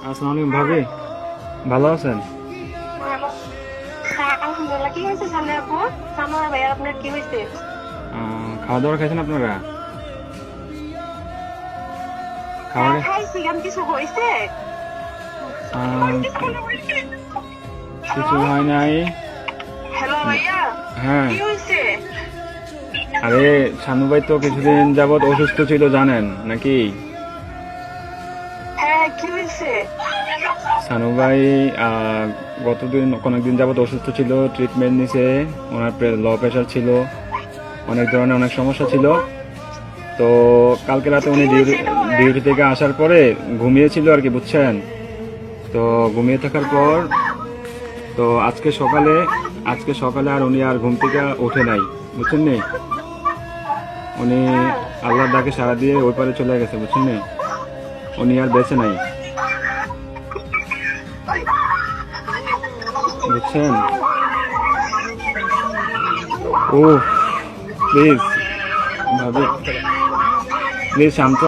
আসসালামু আলাইকুম ভাবি, ভালো আছেন? হ্যাঁ, আলহামদুলিল্লাহ। কি হয়েছে সামনে আপু? সামনে ভাইয়া আপনার কি হয়েছে? খাওয়া দাওয়া খাইছেন আপনারা? হ্যাঁ, খাওয়া খাইছি। আমি কিছু হয়েছে? আহ, হ্যালো, কিছু হয় নাই। হ্যালো ভাইয়া, হ্যাঁ, কি হয়েছে? আরে শানু ভাই তো কিছুদিন যাবৎ অসুস্থ ছিল জানেন নাকি? হ্যাঁ, কি হয়েছে? শানু ভাই অনেকদিন যাবৎ অসুস্থ ছিল, ট্রিটমেন্ট নিছে। ওনার লো প্রেশার ছিল, অনেক ধরনের অনেক সমস্যা ছিল। তো কালকে রাতে কি উনি হয়েছে এটা বলেন? ডিউটি থেকে আসার পরে ঘুমিয়েছিল আর কি, বুঝছেন? তো ঘুমিয়ে থাকার পর তো আজকে সকালে আর উনি আর ঘুম থেকে ওঠে নাই, বুঝছেন নি? উনি হ্যাঁ, আল্লাহর ডাকে সাড়া দিয়ে ওই পারে চলে গেছে, বুঝছেন নি? উনি আর বেঁচে নাই, বুঝছেন? ও প্লিজ ভাবি, প্লিজ শান্ত